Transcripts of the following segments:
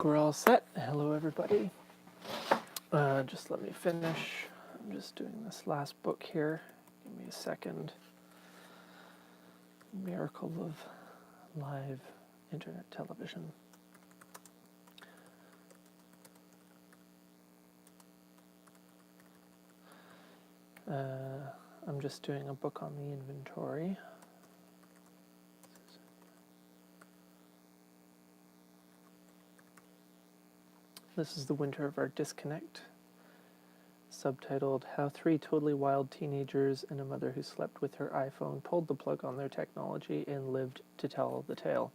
We're all set. Hello, everybody. Just let me finish. I'm just doing this last book here. Give me a second. Miracle of Live Internet Television. I'm just doing a book on the inventory. This is The Winter of Our Disconnect, subtitled How Three Totally Wild Teenagers and a Mother Who Slept with Her iPhone Pulled the Plug on Their Technology and Lived to Tell the Tale.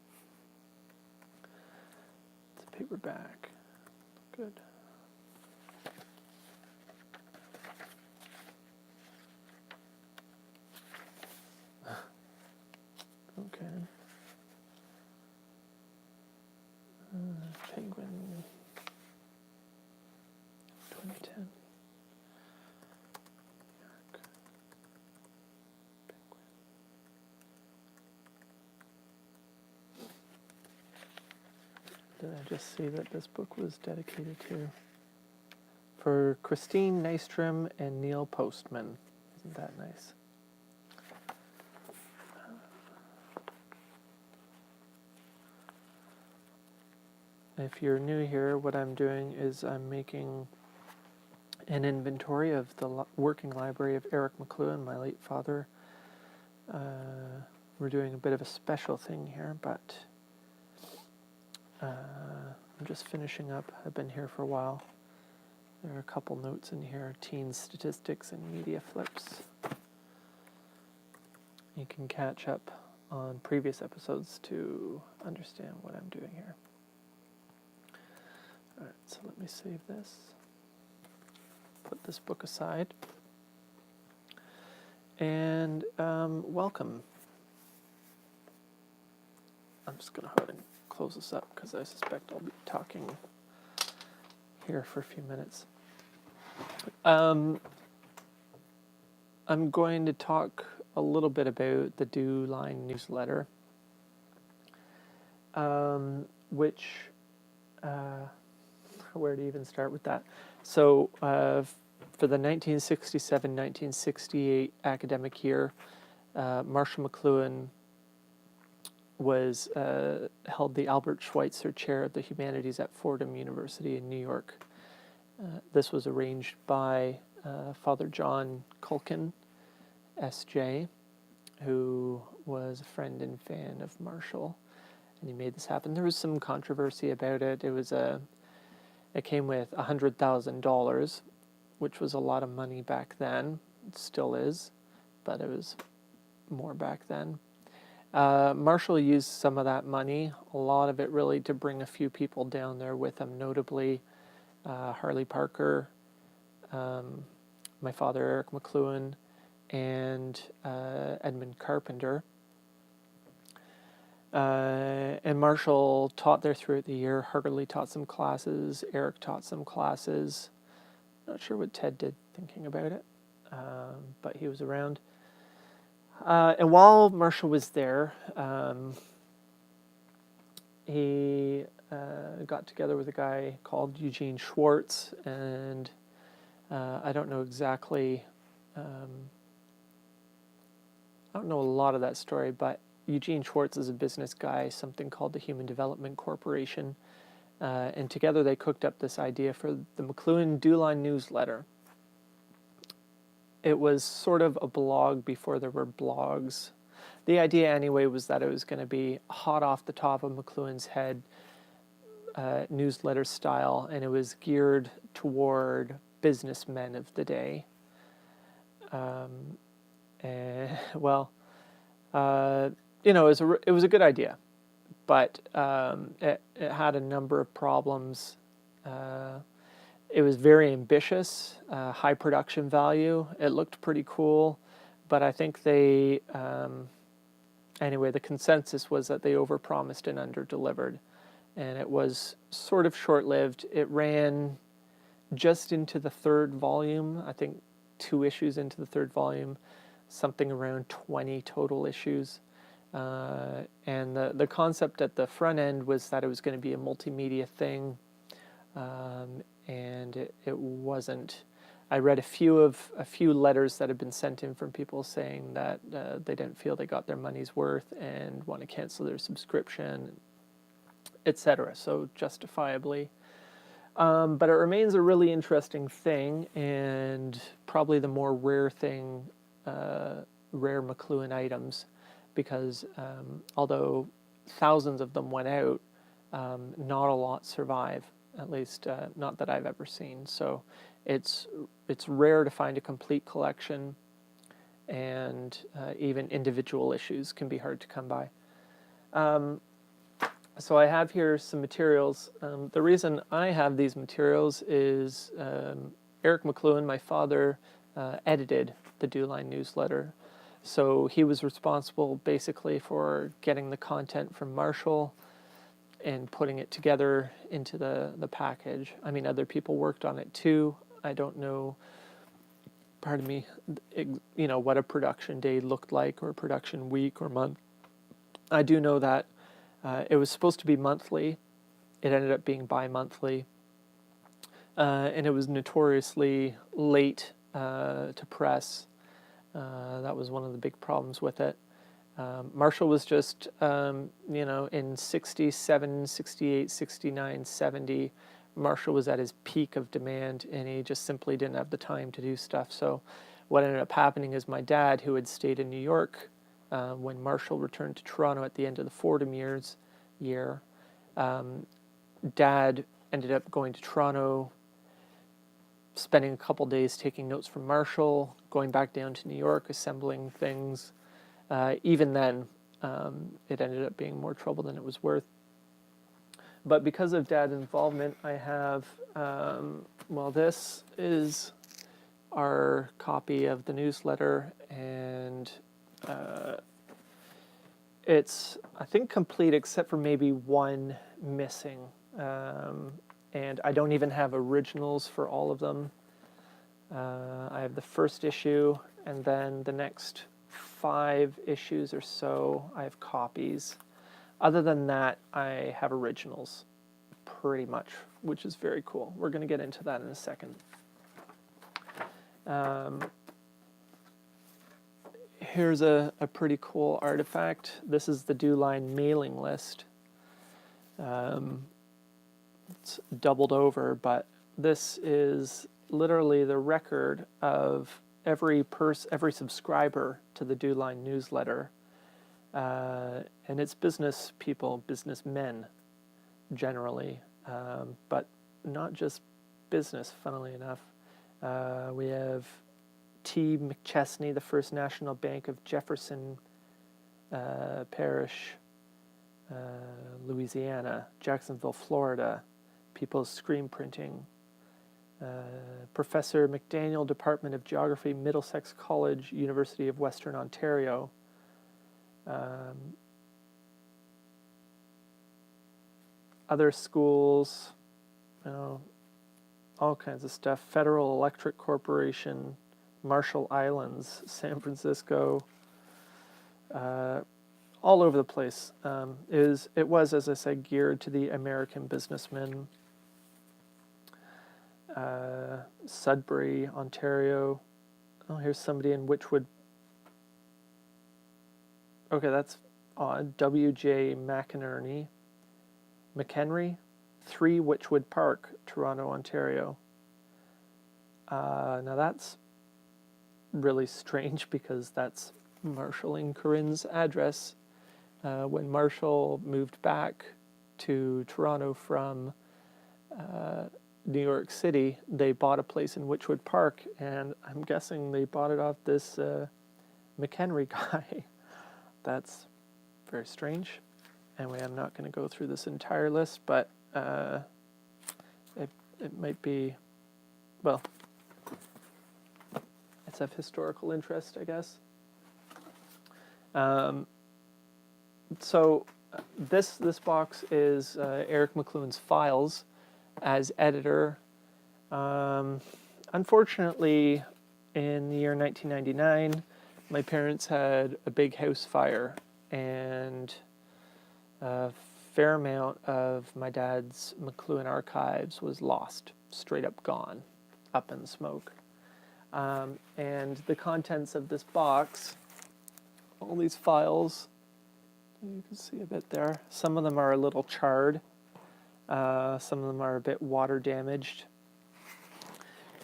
It's a paperback. Good. Okay. Penguin. 2010. New York. Penguin. Did I just see that this book was dedicated to? For Christine Nystrom and Neil Postman. Isn't that nice? If you're new here, what I'm doing is I'm making an inventory of the working library of Eric McLuhan, my late father. We're doing a bit of a special thing here, but I'm just finishing up. I've been here for a while. There are a couple notes in here, teen statistics and media flips. You can catch up on previous episodes to understand what I'm doing here. All right, so let me save this. Put this book aside. And welcome. I'm just going to go ahead and close this up because I suspect I'll be talking here for a few minutes. I'm going to talk a little bit about the DEW-LINE newsletter, which... where to even start with that? So for the 1967-1968 academic year, Marshall McLuhan was held the Albert Schweitzer Chair of the Humanities at Fordham University in New York. This was arranged by Father John Culkin, S.J., who was a friend and fan of Marshall, and he made this happen. There was some controversy about it. It came with $100,000, which was a lot of money back then. It still is, but it was more back then. Marshall used some of that money, a lot of it really to bring a few people down there with him, notably Harley Parker, my father Eric McLuhan, and Edmund Carpenter. And Marshall taught there throughout the year. Harley taught some classes. Eric taught some classes. Not sure what Ted did thinking about it, but he was around. And while Marshall was there, he got together with a guy called Eugene Schwartz, and I don't know exactly, I don't know a lot of that story, but Eugene Schwartz is a business guy, something called the Human Development Corporation, and together they cooked up this idea for the McLuhan DEW-LINE newsletter. It was sort of a blog before there were blogs. The idea anyway was that it was going to be hot off the top of McLuhan's head, newsletter style, and it was geared toward businessmen of the day. It was a good idea, but it had a number of problems. It was very ambitious, high production value. It looked pretty cool, but I think the consensus was that they overpromised and underdelivered, and it was sort of short-lived. It ran just into the third volume, I think 2 issues into the third volume, something around 20 total issues. And the concept at the front end was that it was going to be a multimedia thing, and it wasn't. I read a few letters that had been sent in from people saying that they didn't feel they got their money's worth and want to cancel their subscription, etc. So justifiably. But it remains a really interesting thing, and probably the more rare thing, rare McLuhan items, because although thousands of them went out, not a lot survive, at least not that I've ever seen. So it's rare to find a complete collection, and even individual issues can be hard to come by. So I have here some materials. The reason I have these materials is Eric McLuhan, my father, edited the DEW-LINE newsletter. So he was responsible basically for getting the content from Marshall and putting it together into the package. I mean, other people worked on it too. I don't know, pardon me, what a production day looked like, or a production week or month. I do know that it was supposed to be monthly. It ended up being bi-monthly. And it was notoriously late to press. That was one of the big problems with it. Marshall was just, in 67, 68, 69, 70, Marshall was at his peak of demand, and he just simply didn't have the time to do stuff. So what ended up happening is my dad, who had stayed in New York when Marshall returned to Toronto at the end of the Fordham year, Dad ended up going to Toronto, spending a couple days taking notes from Marshall, going back down to New York, assembling things. Even then, it ended up being more trouble than it was worth. But because of Dad's involvement, I have, this is our copy of the newsletter, and it's, I think, complete except for maybe one missing. And I don't even have originals for all of them. I have the first issue, and then the next 5 issues or so, I have copies. Other than that, I have originals, pretty much, which is very cool. We're going to get into that in a second. Here's a pretty cool artifact. This is the DEW-LINE mailing list. It's doubled over, but this is literally the record of every subscriber to the DEW-LINE newsletter. And it's business people, businessmen, generally, but not just business, funnily enough. We have T. McChesney, the First National Bank of Jefferson Parish, Louisiana, Jacksonville, Florida, People's Screen Printing, Professor McDaniel, Department of Geography, Middlesex College, University of Western Ontario, other schools, all kinds of stuff. Federal Electric Corporation, Marshall Islands, San Francisco, all over the place. It was, as I said, geared to the American businessmen. Sudbury, Ontario. Oh, here's somebody in Wychwood. Okay, that's odd. W.J. McInerney. McHenry, 3 Wychwood Park, Toronto, Ontario. Now that's really strange because that's Marshall and Corinne's address. When Marshall moved back to Toronto from New York City, they bought a place in Wychwood Park, and I'm guessing they bought it off this McHenry guy. That's very strange. Anyway, I'm not going to go through this entire list, but it might be, well, it's of historical interest, I guess. So this box is Eric McLuhan's files as editor. Unfortunately, in the year 1999, my parents had a big house fire, and a fair amount of my dad's McLuhan archives was lost, straight up gone, up in smoke. And the contents of this box, all these files, you can see a bit there. Some of them are a little charred. Some of them are a bit water damaged.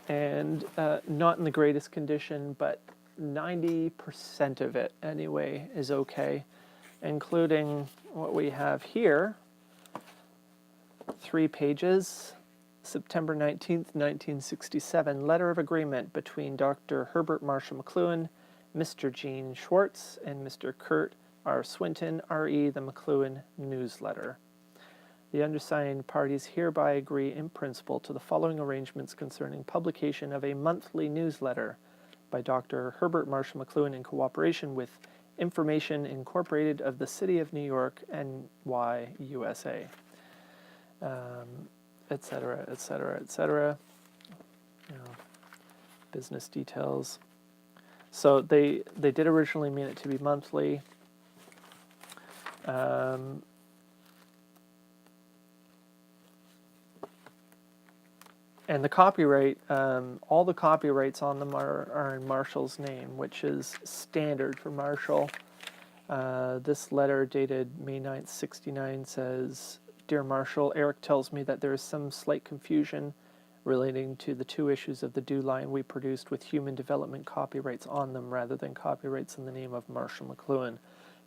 And not in the greatest condition, but 90% of it, anyway, is okay, including what we have here, 3 pages, September 19th, 1967, letter of agreement between Dr. Herbert Marshall McLuhan, Mr. Gene Schwartz, and Mr. Kurt R. Swinton, R.E., the McLuhan newsletter. The undersigned parties hereby agree in principle to the following arrangements concerning publication of a monthly newsletter by Dr. Herbert Marshall McLuhan in cooperation with Information Incorporated of the City of New York, NY, USA, etc., etc., etc. Business details. So they did originally mean it to be monthly. And the copyright, all the copyrights on them are in Marshall's name, which is standard for Marshall. This letter dated May 9th, 69 says, Dear Marshall, Eric tells me that there is some slight confusion relating to the 2 issues of the DEW-LINE we produced with human development copyrights on them rather than copyrights in the name of Marshall McLuhan.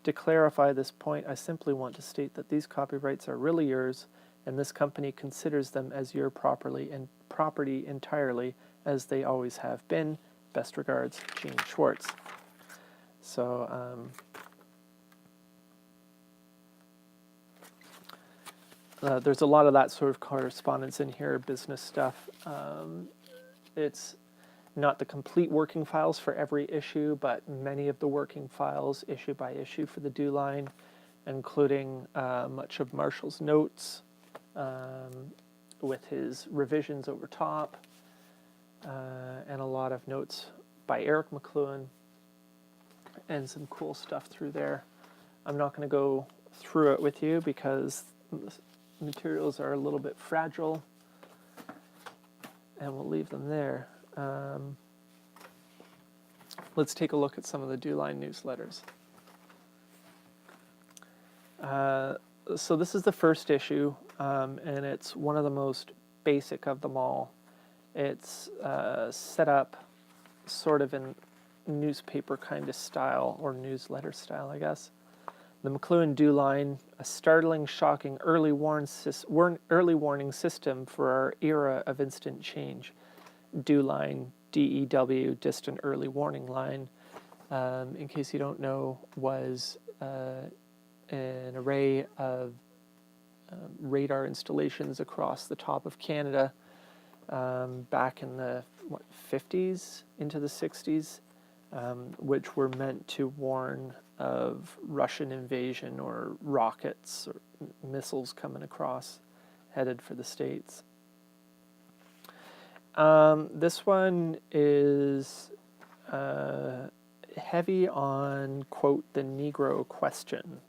To clarify this point, I simply want to state that these copyrights are really yours, and this company considers them as your property entirely, as they always have been. Best regards, Gene Schwartz. So, there's a lot of that sort of correspondence in here, business stuff. It's not the complete working files for every issue, but many of the working files, issue by issue, for the DEW-LINE, including much of Marshall's notes, with his revisions over top, and a lot of notes by Eric McLuhan, and some cool stuff through there. I'm not going to go through it with you because the materials are a little bit fragile, and we'll leave them there. Let's take a look at some of the DEW-LINE newsletters. So this is the first issue, and it's one of the most basic of them all. It's set up sort of in newspaper kind of style, or newsletter style, I guess. The McLuhan DEW-LINE, a startling, shocking early warning system for our era of instant change. DEW-LINE, DEW, distant early warning line, in case you don't know, was an array of radar installations across the top of Canada back in the 50s into the 60s, which were meant to warn of Russian invasion or rockets or missiles coming across, headed for the States. This one is heavy on, quote, the Negro question.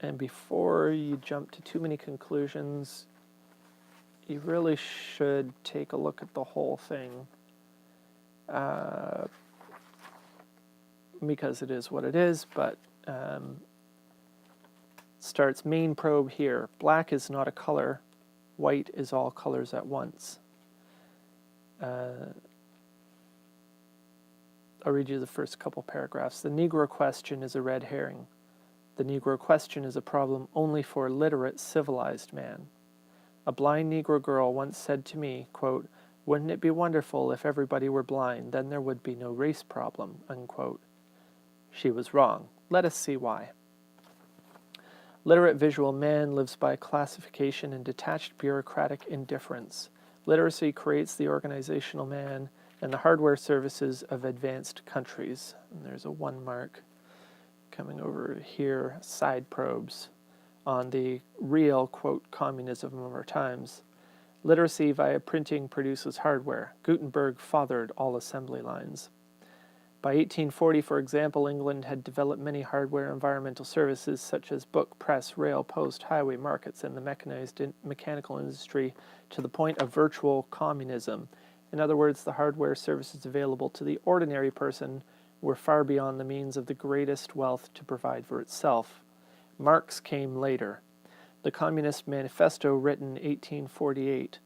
And before you jump to too many conclusions, you really should take a look at the whole thing, because it is what it is, but starts main probe here. Black is not a color. White is all colors at once. I'll read you the first couple paragraphs. The Negro question is a red herring. The Negro question is a problem only for a literate, civilized man. A blind Negro girl once said to me, quote, "Wouldn't it be wonderful if everybody were blind? Then there would be no race problem," unquote. She was wrong. Let us see why. Literate visual man lives by classification and detached bureaucratic indifference. Literacy creates the organizational man and the hardware services of advanced countries. And there's a 1 mark coming over here, side probes on the real, quote, communism of our times. Literacy via printing produces hardware. Gutenberg fathered all assembly lines. By 1840, for example, England had developed many hardware environmental services such as book, press, rail, post, highway, markets, and the mechanized mechanical industry to the point of virtual communism. In other words, the hardware services available to the ordinary person were far beyond the means of the greatest wealth to provide for itself. Marx came later. The Communist Manifesto, written 1848.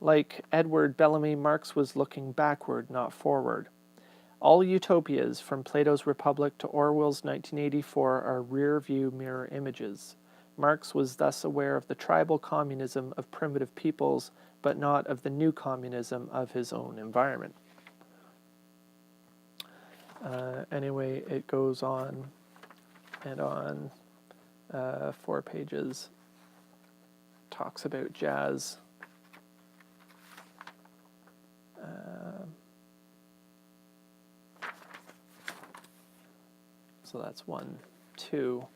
Like Edward Bellamy, Marx was looking backward, not forward. All utopias, from Plato's Republic to Orwell's 1984, are rear-view mirror images. Marx was thus aware of the tribal communism of primitive peoples, but not of the new communism of his own environment. Anyway, it goes on and on. 4 pages. Talks about jazz. So that's 1, 2.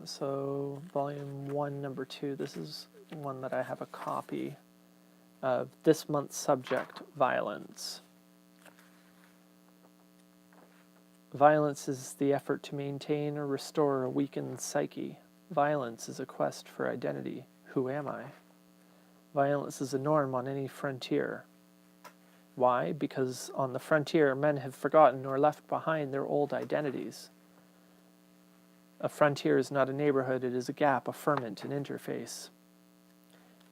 So volume 1, number 2, this is one that I have a copy of. This month's subject, violence. Violence is the effort to maintain or restore a weakened psyche. Violence is a quest for identity. Who am I? Violence is a norm on any frontier. Why? Because on the frontier, men have forgotten or left behind their old identities. A frontier is not a neighborhood, it is a gap, a ferment, an interface.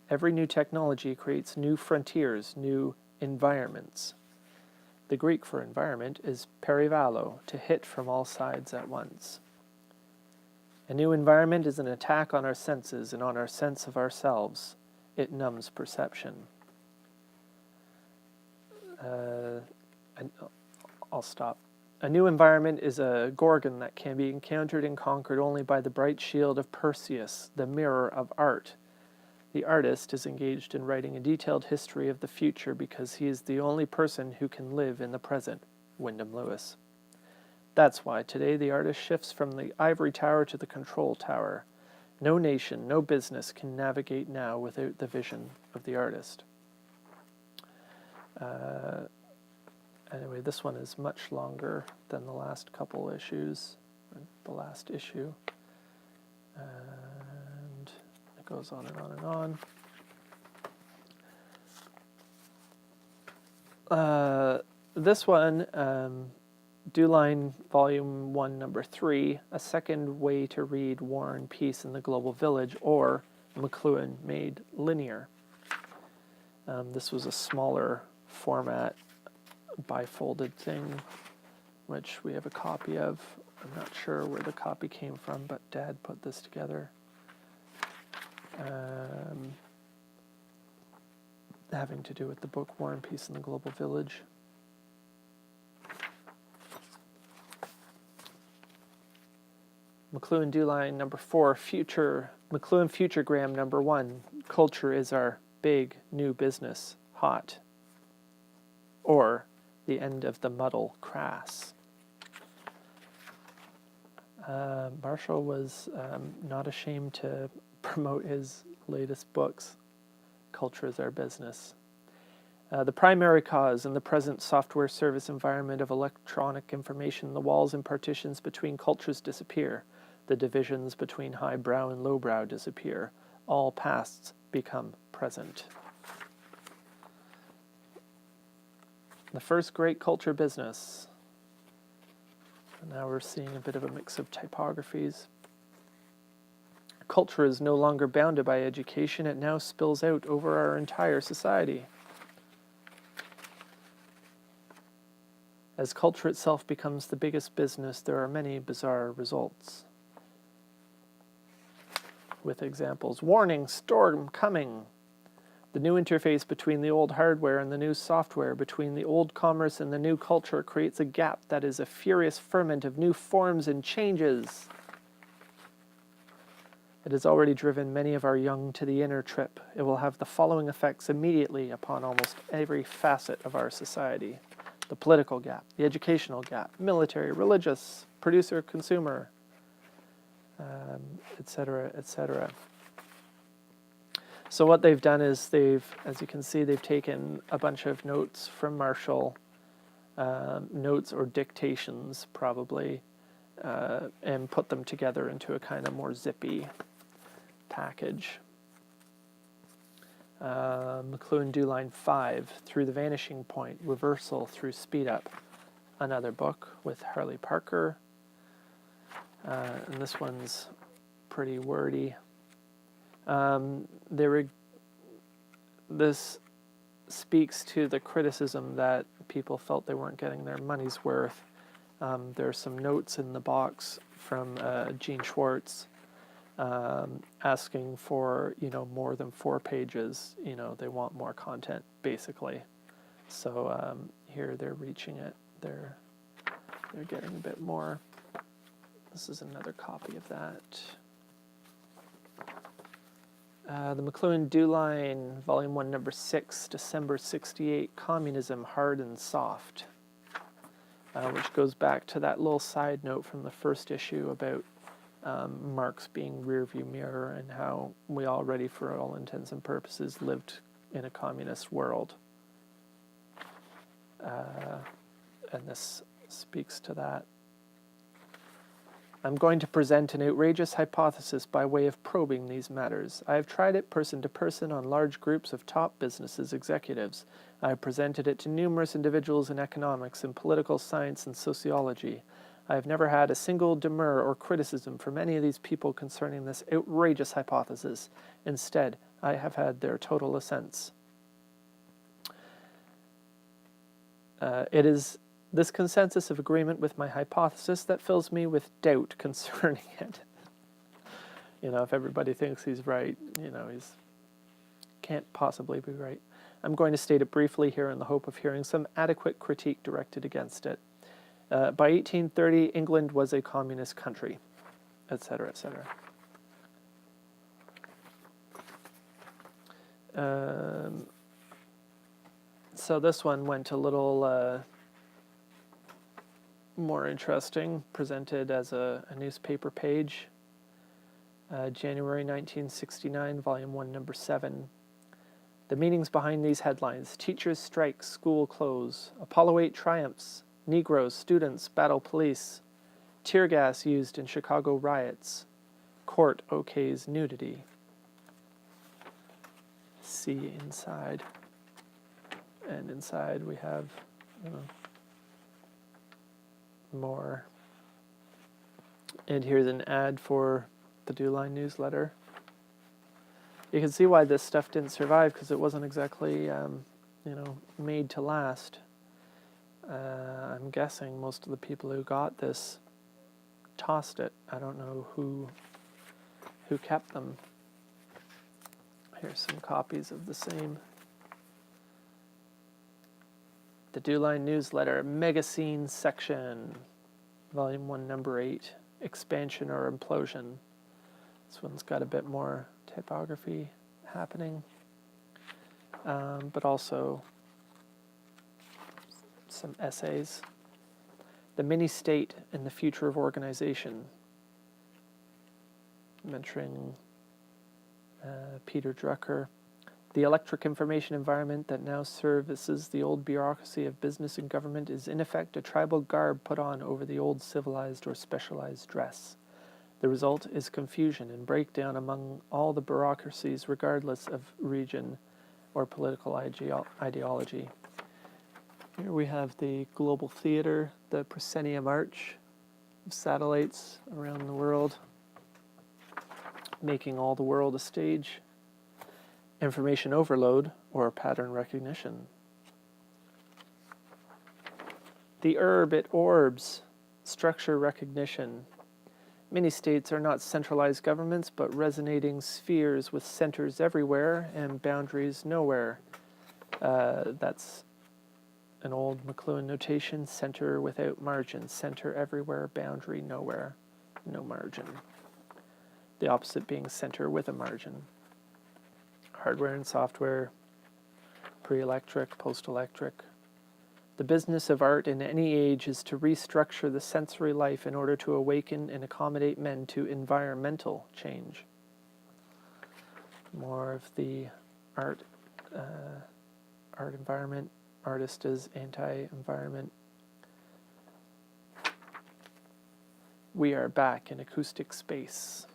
Every new technology creates new frontiers, new environments. The Greek for environment is perivalo, to hit from all sides at once. A new environment is an attack on our senses and on our sense of ourselves. It numbs perception. I'll stop. A new environment is a gorgon that can be encountered and conquered only by the bright shield of Perseus, the mirror of art. The artist is engaged in writing a detailed history of the future because he is the only person who can live in the present. Wyndham Lewis. That's why today the artist shifts from the ivory tower to the control tower. No nation, no business can navigate now without the vision of the artist. Anyway, this one is much longer than the last couple issues, the last issue. And it goes on and on and on. This one, DEW-LINE, Volume 1, Number 3, A Second Way to Read War and Peace in the Global Village, or McLuhan Made Linear. This was a smaller format, bifolded thing, which we have a copy of. I'm not sure where the copy came from, but Dad put this together. Having to do with the book War and Peace in the Global Village. McLuhan DEW-LINE number 4, McLuhan Futuregram number 1, Culture is our big new business, hot. Or the end of the muddle, crass. Marshall was not ashamed to promote his latest books, Culture is Our Business. The primary cause in the present software service environment of electronic information, the walls and partitions between cultures disappear. The divisions between highbrow and lowbrow disappear. All pasts become present. The first great culture business. And now we're seeing a bit of a mix of typographies. Culture is no longer bounded by education. It now spills out over our entire society. As culture itself becomes the biggest business, there are many bizarre results. With examples. Warning, storm coming. The new interface between the old hardware and the new software, between the old commerce and the new culture, creates a gap that is a furious ferment of new forms and changes. It has already driven many of our young to the inner trip. It will have the following effects immediately upon almost every facet of our society. The political gap, the educational gap, military, religious, producer, consumer, etc., etc. So what they've done is as you can see, they've taken a bunch of notes from Marshall, notes or dictations probably, and put them together into a kind of more zippy package. McLuhan DEW-LINE 5, Through the Vanishing Point, Reversal Through Speed Up, another book with Harley Parker, and this one's pretty wordy. This speaks to the criticism that people felt they weren't getting their money's worth. There are some notes in the box from Gene Schwartz, asking for, more than 4 pages. They want more content, basically. So here they're reaching it. They're getting a bit more. This is another copy of that. The McLuhan DEW-LINE, Volume 1, Number 6, December 68, Communism, Hard and Soft, which goes back to that little side note from the first issue about Marx being rearview mirror and how we already, for all intents and purposes, lived in a communist world. And this speaks to that. I'm going to present an outrageous hypothesis by way of probing these matters. I have tried it person to person on large groups of top businesses executives. I have presented it to numerous individuals in economics, in political science, and sociology. I have never had a single demur or criticism from any of these people concerning this outrageous hypothesis. Instead, I have had their total assents. It is this consensus of agreement with my hypothesis that fills me with doubt concerning it. If everybody thinks he's right, he's can't possibly be right. I'm going to state it briefly here in the hope of hearing some adequate critique directed against it. By 1830, England was a communist country, etc., etc. So this one went a little more interesting, presented as a newspaper page. January 1969, Volume 1, Number 7. The meanings behind these headlines: Teachers strike, school close, Apollo 8 triumphs, Negroes, students, battle police, tear gas used in Chicago riots, court okays nudity. See inside. And inside we have more. And here's an ad for the DEW-LINE newsletter. You can see why this stuff didn't survive, because it wasn't exactly, made to last. I'm guessing most of the people who got this tossed it. I don't know who kept them. Here's some copies of the same. The DEW-LINE newsletter, Megacene section, Volume 1, Number 8, Expansion or Implosion. This one's got a bit more typography happening, but also some essays. The Mini-State and the Future of Organization, mentoring Peter Drucker. The electric information environment that now services the old bureaucracy of business and government is in effect a tribal garb put on over the old civilized or specialized dress. The result is confusion and breakdown among all the bureaucracies regardless of region or political ideology. Here we have the global theater, the proscenium arch of satellites around the world, making all the world a stage. Information overload or pattern recognition. The herb it orbs, structure recognition. Mini-states are not centralized governments, but resonating spheres with centers everywhere and boundaries nowhere. That's an old McLuhan notation: center without margin, center everywhere, boundary nowhere, no margin. The opposite being center with a margin. Hardware and software, pre-electric, post-electric. The business of art in any age is to restructure the sensory life in order to awaken and accommodate men to environmental change. More of the art environment. Artist is anti-environment, We are back in acoustic space.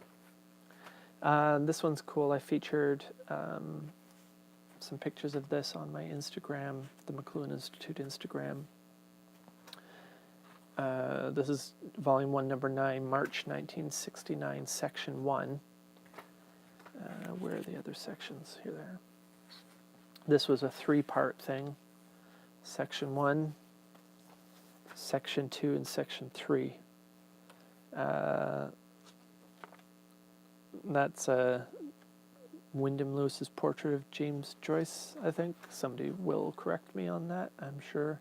This one's cool. I featured some pictures of this on my Instagram, the McLuhan Institute Instagram. This is Volume 1, Number 9, March 1969, Section 1. Where are the other sections? Here they are. This was a 3-part thing. Section 1, Section 2, and Section 3. That's Wyndham Lewis's portrait of James Joyce, I think. Somebody will correct me on that, I'm sure.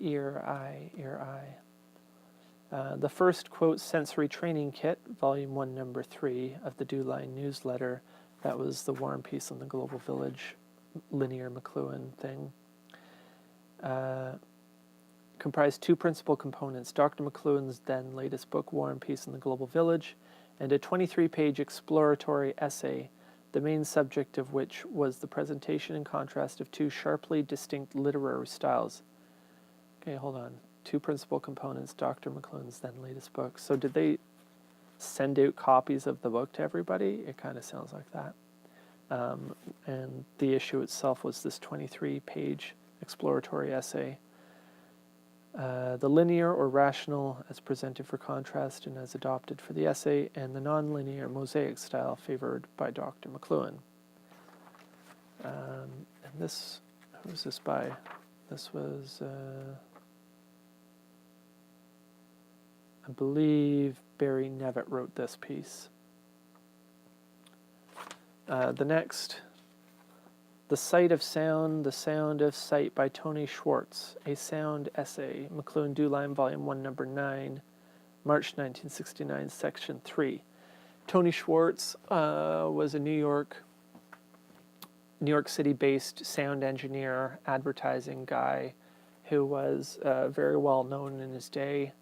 Ear, eye. The first, quote, sensory training kit, Volume 1, Number 3 of the DEW-LINE newsletter. That was the War and Peace in the Global Village linear McLuhan thing. Comprised 2 principal components, Dr. McLuhan's then latest book, War and Peace in the Global Village, and a 23-page exploratory essay, the main subject of which was the presentation and contrast of 2 sharply distinct literary styles. Okay, hold on. 2 principal components, Dr. McLuhan's then latest book. So did they send out copies of the book to everybody? It kind of sounds like that. And the issue itself was this 23-page exploratory essay. The linear or rational as presented for contrast and as adopted for the essay, and the non-linear mosaic style favored by Dr. McLuhan. And this, who was this by? This was, I believe Barry Nevitt wrote this piece. The next, The Sight of Sound, The Sound of Sight by Tony Schwartz, a sound essay, McLuhan DEW-LINE, Volume 1, Number 9, March 1969, Section 3. Tony Schwartz was a New York City-based sound engineer, advertising guy who was very well known in his day.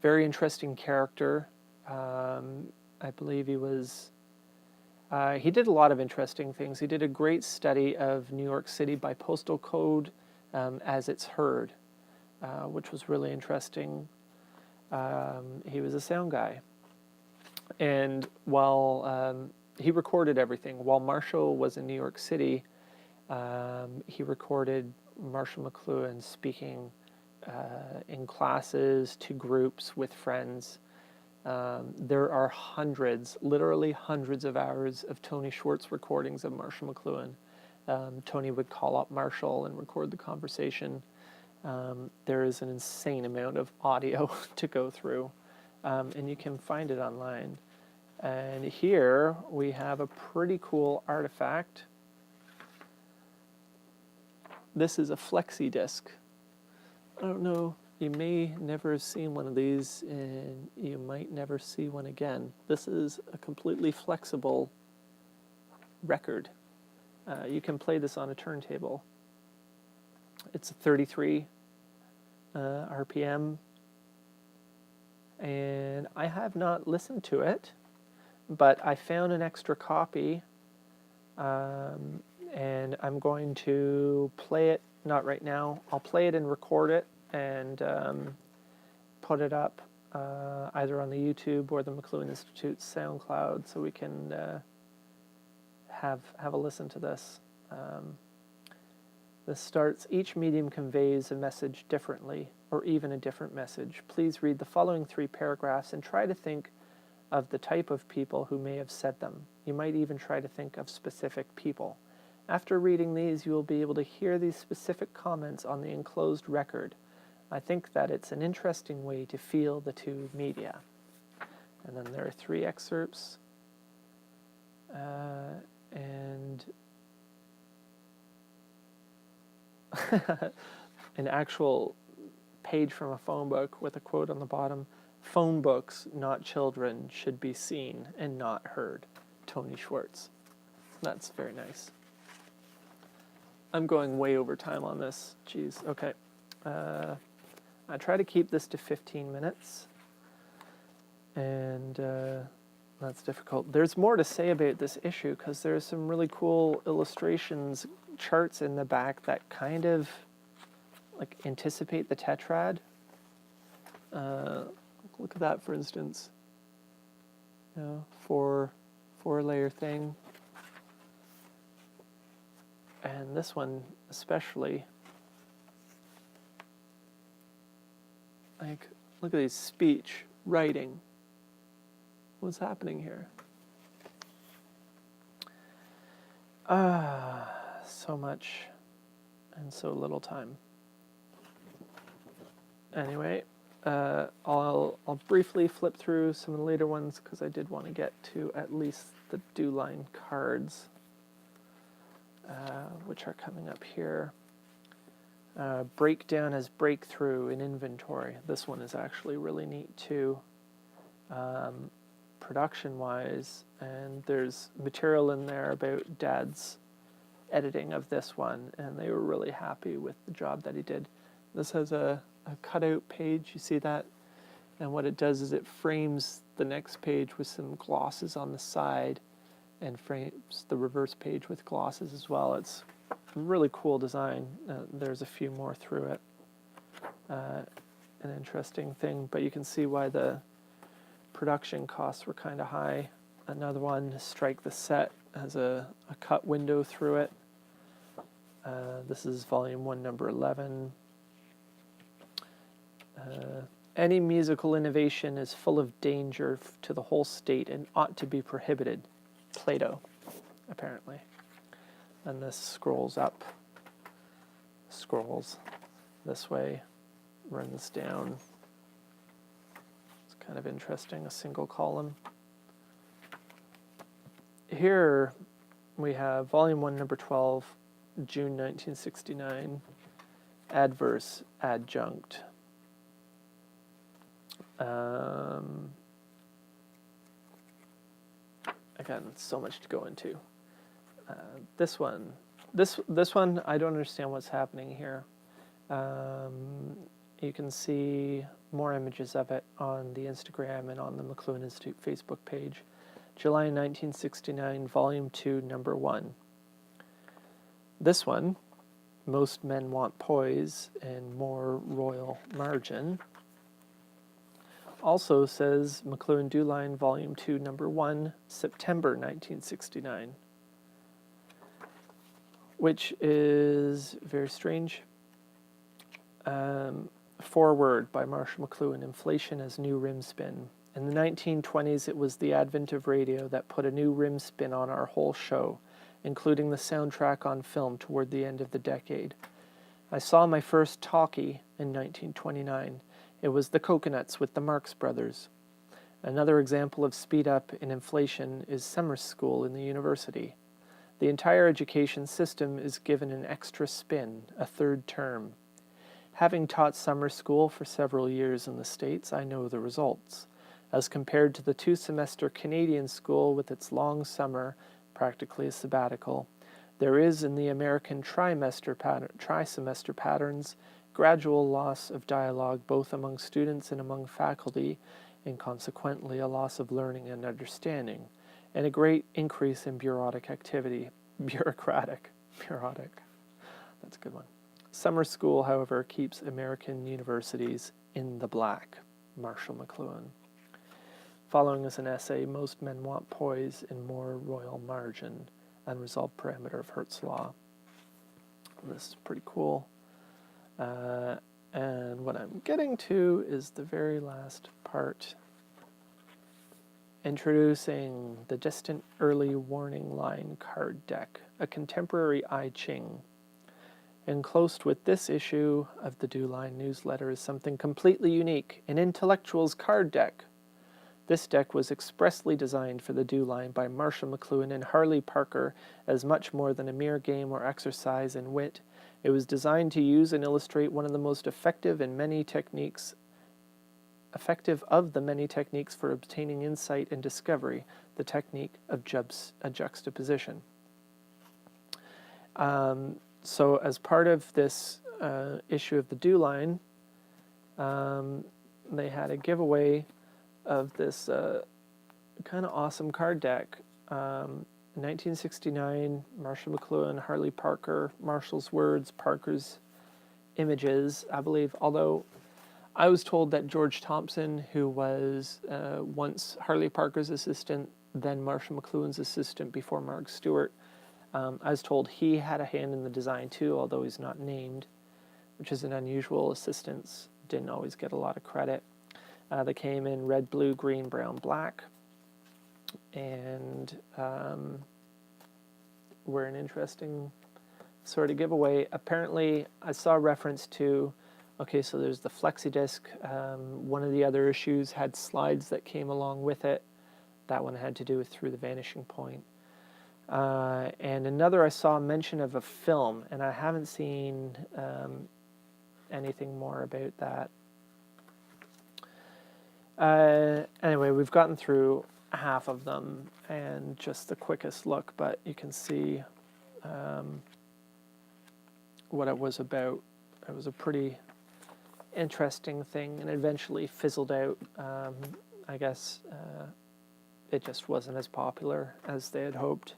Very interesting character. I believe he was... he did a lot of interesting things. He did a great study of New York City by postal code as it's heard, which was really interesting. He was a sound guy. And while he recorded everything, while Marshall was in New York City, he recorded Marshall McLuhan speaking in classes, to groups, with friends. There are hundreds, literally hundreds of hours of Tony Schwartz recordings of Marshall McLuhan. Tony would call up Marshall and record the conversation. There is an insane amount of audio to go through, and you can find it online. And here we have a pretty cool artifact. This is a flexi disc. I don't know. You may never have seen one of these, and you might never see one again. This is a completely flexible record. You can play this on a turntable. It's a 33 RPM, and I have not listened to it, but I found an extra copy, and I'm going to play it, not right now. I'll play it and record it, and put it up either on the YouTube or the McLuhan Institute SoundCloud, so we can have a listen to this. This starts, each medium conveys a message differently, or even a different message. Please read the following 3 paragraphs and try to think of the type of people who may have said them. You might even try to think of specific people. After reading these, you will be able to hear these specific comments on the enclosed record. I think that it's an interesting way to feel the 2 media. And then there are 3 excerpts. And an actual page from a phone book with a quote on the bottom. Phone books, not children, should be seen and not heard. Tony Schwartz. That's very nice. I'm going way over time on this. Jeez, okay. I try to keep this to 15 minutes, and that's difficult. There's more to say about this issue, because there's some really cool illustrations, charts in the back that kind of like anticipate the tetrad. Look at that, for instance. You know, four-layer thing. And this one especially. Like, look at these speech, writing. What's happening here? So much and so little time. Anyway, I'll briefly flip through some of the later ones because I did want to get to at least the DEW-LINE cards, which are coming up here. Breakdown as breakthrough in inventory. This one is actually really neat too, production-wise, and there's material in there about Dad's editing of this one, and they were really happy with the job that he did. This has a cutout page, you see that? And what it does is it frames the next page with some glosses on the side and frames the reverse page with glosses as well. It's a really cool design. There's a few more through it. An interesting thing, but you can see why the production costs were kind of high. Another one, Strike the Set, has a cut window through it. This is volume 1, number 11. Any musical innovation is full of danger to the whole state and ought to be prohibited. Plato, apparently. And this scrolls up, scrolls this way, runs down. It's kind of interesting, a single column. Here we have volume 1, number 12, June 1969, Adverse Adjunct. Again, so much to go into. This one, I don't understand what's happening here. You can see more images of it on the Instagram and on the McLuhan Institute Facebook page. July 1969, Volume 2, Number 1. This one, Most Men Want Poise and More Royal Margin, also says McLuhan DEW-LINE, Volume 2, Number 1, September 1969, which is very strange. Foreword by Marshall McLuhan, Inflation as New Rim Spin. In the 1920s, it was the advent of radio that put a new rim spin on our whole show, including the soundtrack on film toward the end of the decade. I saw my first talkie in 1929. It was The Coconuts with the Marx Brothers. Another example of speed up in inflation is summer school in the university. The entire education system is given an extra spin, a third term. Having taught summer school for several years in the States, I know the results. As compared to the 2-semester Canadian school with its long summer, practically a sabbatical, there is in the American trisemester patterns gradual loss of dialogue both among students and among faculty, and consequently a loss of learning and understanding, and a great increase in bureaucratic activity. Bureaucratic. That's a good one. Summer school, however, keeps American universities in the black. Marshall McLuhan. Following is an essay, Most Men Want Poise and More Royal Margin, Unresolved Parameter of Hertz Law. This is pretty cool. And what I'm getting to is the very last part, introducing the Distant Early Warning Line card deck, a contemporary I Ching. Enclosed with this issue of the DEW-LINE newsletter is something completely unique, an intellectual's card deck. This deck was expressly designed for the DEW-LINE by Marshall McLuhan and Harley Parker as much more than a mere game or exercise in wit. It was designed to use and illustrate one of the most effective of the many techniques for obtaining insight and discovery, the technique of juxtaposition. So as part of this issue of the DEW-LINE, they had a giveaway of this kind of awesome card deck. 1969, Marshall McLuhan, Harley Parker, Marshall's words, Parker's images, I believe, although I was told that George Thompson, who was once Harley Parker's assistant, then Marshall McLuhan's assistant before Mark Stewart, I was told he had a hand in the design too, although he's not named, which is an unusual. Assistants didn't always get a lot of credit. They came in red, blue, green, brown, black, and were an interesting sort of giveaway. Apparently, I saw a reference to, okay, so there's the flexi disc. One of the other issues had slides that came along with it. That one had to do with Through the Vanishing Point. And another, I saw a mention of a film, and I haven't seen anything more about that. Anyway, we've gotten through half of them, and just the quickest look, but you can see what it was about. It was a pretty interesting thing, and eventually fizzled out. I guess it just wasn't as popular as they had hoped.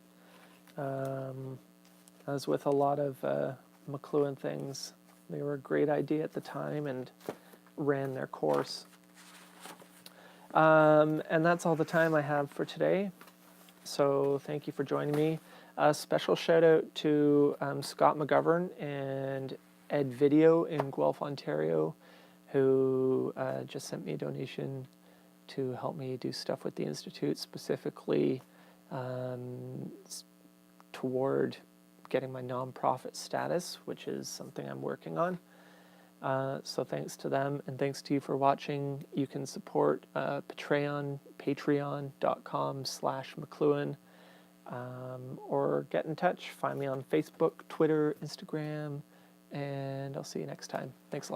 As with a lot of McLuhan things, they were a great idea at the time and ran their course. And that's all the time I have for today. So thank you for joining me. A special shout out to Scott McGovern and Ed Video in Guelph, Ontario, who just sent me a donation to help me do stuff with the Institute, specifically toward getting my nonprofit status, which is something I'm working on. So thanks to them, and thanks to you for watching. You can support patreon.com/McLuhan, or get in touch. Find me on Facebook, Twitter, Instagram, and I'll see you next time. Thanks a lot.